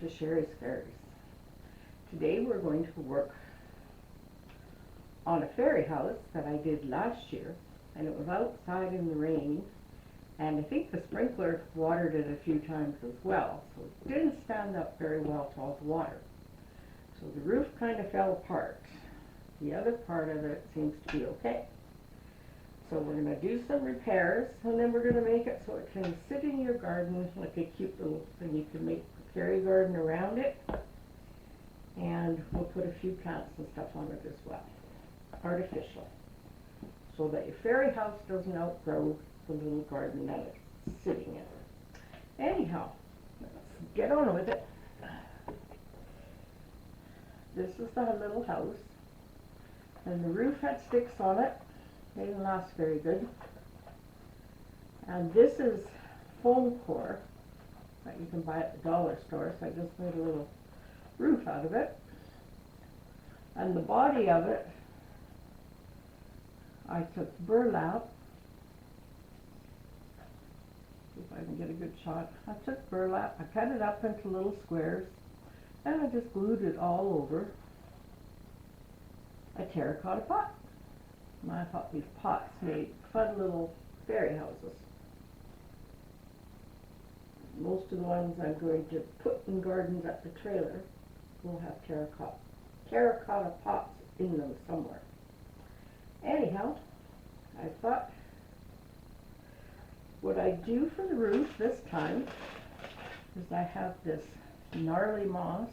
to Sherry's Fairies. Today we're going to work on a fairy house that I did last year, and it was outside in the rain, and I think the sprinkler watered it a few times as well, so it didn't stand up very well to all the water. So the roof kind of fell apart. The other part of it seems to be okay. So we're going to do some repairs, and then we're going to make it so it can sit in your garden like a cute little thing. You can make a fairy garden around it, and we'll put a few plants and stuff on it as well, artificial, so that your fairy house doesn't outgrow the little garden that it's sitting in. Anyhow, let's get on with it. This is the little house, and the roof had sticks on it. They didn't last very good. And this is foam core that you can buy at the dollar store, so I just made a little roof out of it. And the body of it, I took burlap. See if I can get a good shot. I took burlap, I cut it up into little squares, and I just glued it all over a terracotta pot. And I thought these pots made fun little fairy houses. Most of the ones I'm going to put in gardens at the trailer will have terracotta pots in them somewhere. Anyhow, I thought what I do for the roof this time is I have this gnarly moss,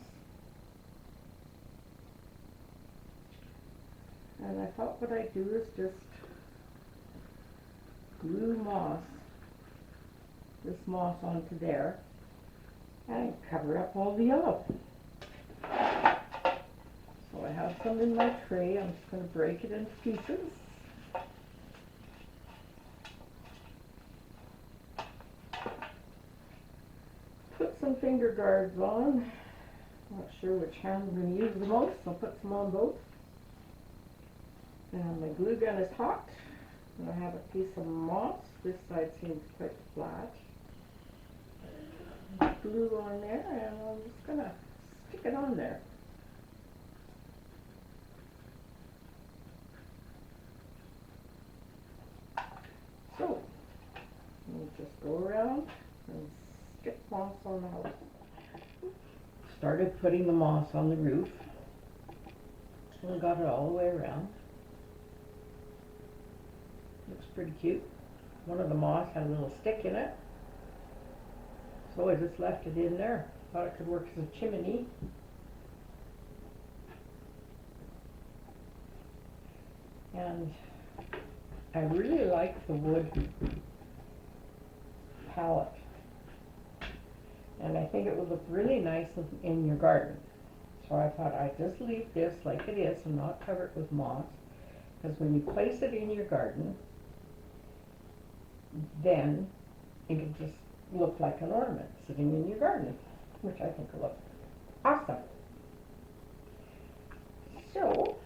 and I thought what I do is just glue this moss onto there, and cover up all the yellow. So I have some in my tray. I'm just going to break it into pieces. Put some finger guards on. Not sure which hand I'm going to use the most, so I'll put some on both. And my glue gun is hot, and I have a piece of moss. This side seems quite flat. Glue on there, and I'm just going to stick it on there. So, we'll just go around and stick moss on the house. Started putting the moss on the roof, and got it all the way around. Looks pretty cute. One of the moss had a little stick in it, so I just left it in there. Thought it could work as a chimney. And I really like the wood palette, and I think it would look really nice in your garden. So I thought I'd just leave this like it is and not cover it with moss, because when you place it in your garden, then it'll just look like an ornament sitting in your garden, which I think will look awesome. So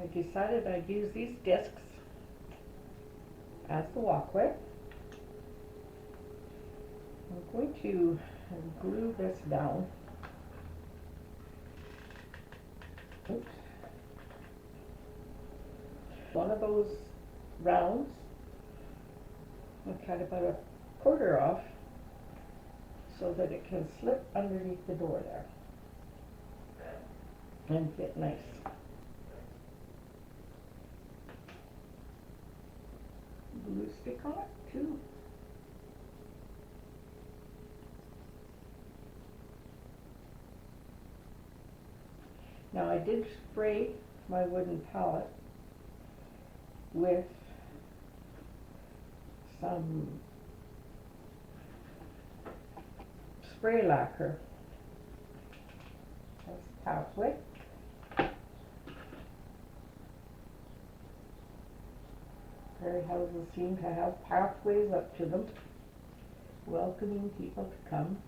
I decided I'd use these discs as the walkway. I'm going to glue this down. Oops. One of those rounds, I cut about a quarter off so that it can slip underneath the door there and fit nice. Glue stick on it too. Now I did spray my wooden palette with some spray lacquer. That's pathway. Fairy houses seem to have pathways up to them, welcoming people to come.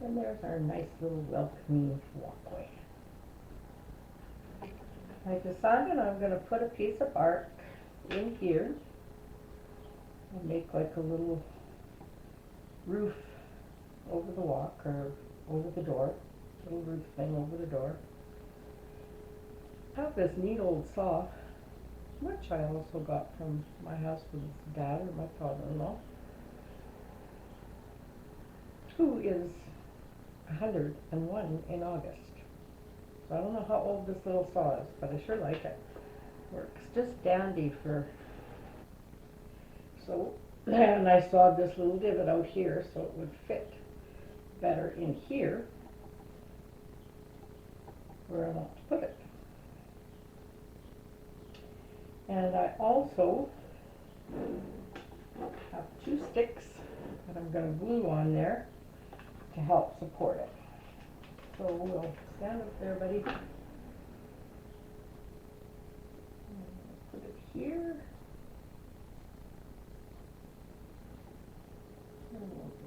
And there's our nice little welcoming walkway. I decided I'm going to put a piece of bark in here I'll make like a little roof over the walk or over the door, little roof thing over the door. I have this neat old saw, which I also got from my husband's dad or my father-in-law, who is 101 in August. So I don't know how old this little saw is, but I sure like it. Works just dandy for, so, and I sawed this little divot out here so it would fit better in here where I want to put it. And I also have 2 sticks that I'm going to glue on there to help support it. So we'll stand up there, buddy. Put it here.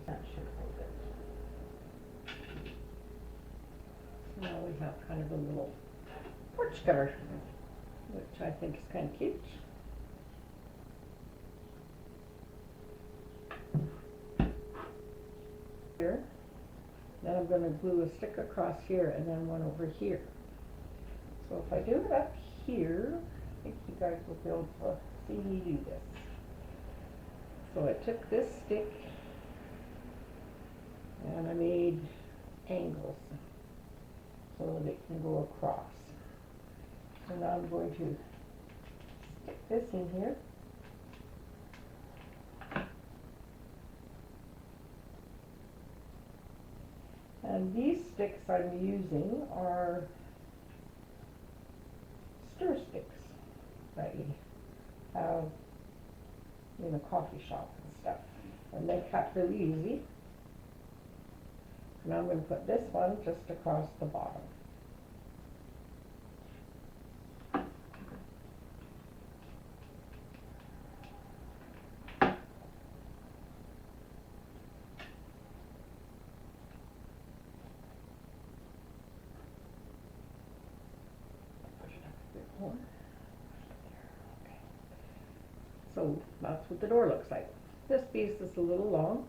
That should hold it. So now we have kind of a little porch cover, which I think is kind of cute. Here. Then I'm going to glue a stick across here and then one over here. So if I do it up here, I think you guys will be able to see me do this. So I took this stick and I made angles so that it can go across. So now I'm going to stick this in here. And these sticks I'm using are stir sticks that you have in a coffee shop and stuff. And they cut really easy. Now I'm going to put this one just across the bottom. So that's what the door looks like. This piece is a little long,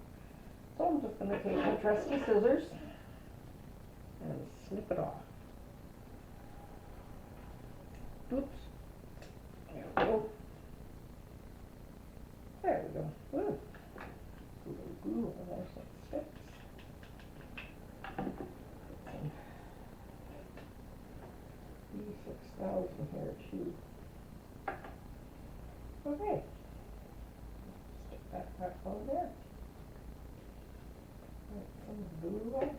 so I'm just going to take my trusty scissors and snip it off. Oops. There we go. There we go. Ooh. A little glue on there so it sticks. B6000 here too. Okay. Stick that back on there. Put some glue on.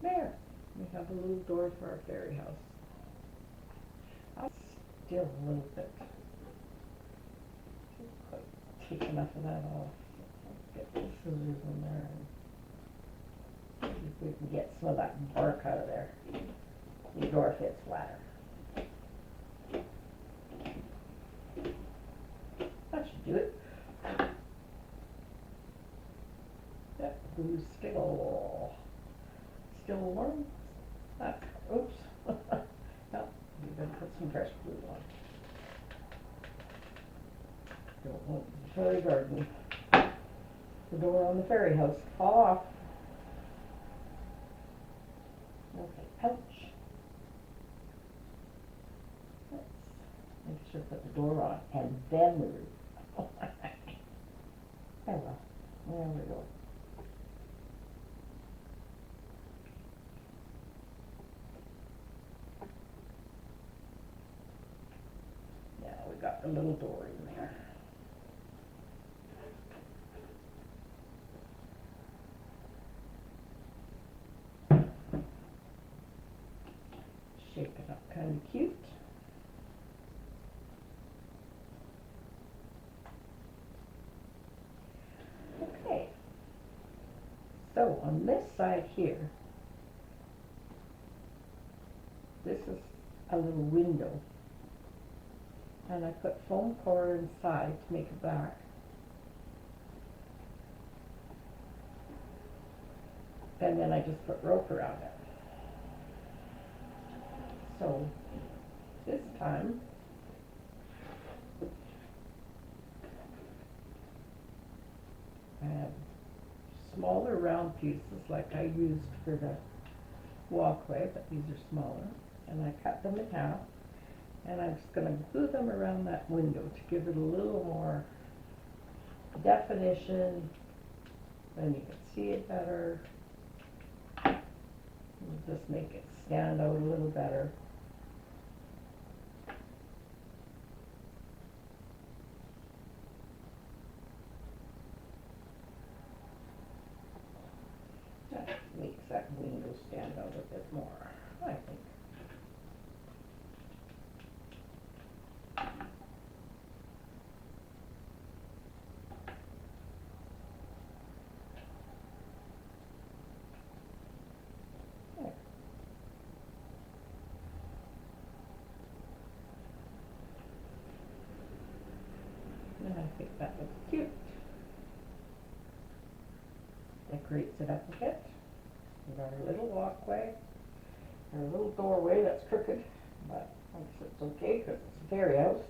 There. We have a little door for our fairy house. I'll still a little bit. Take enough of that off. Get the scissors in there and see if we can get some of that bark out of there. The door fits flatter. That should do it. That glue's still warm. Oops. No, we better put some fresh glue on. Don't want the fairy garden, the door on the fairy house to fall off. Okay, ouch. Let's make sure to put the door on and then the roof. Oh well, there we go. Now we got the little door in there. Shape it up kind of cute. Okay. So on this side here, this is a little window. And I put foam core inside to make it black. And then I just put rope around it. So this time I have smaller round pieces like I used for the walkway, but these are smaller. And I cut them in half. And I'm just going to glue them around that window to give it a little more definition. Then you can see it better. And just make it stand out a little better. That makes that window stand out a bit more, I think. And I think that looks cute. Decorates it up a bit. We've got our little walkway, our little doorway that's crooked, but I guess it's okay because it's a fairy house.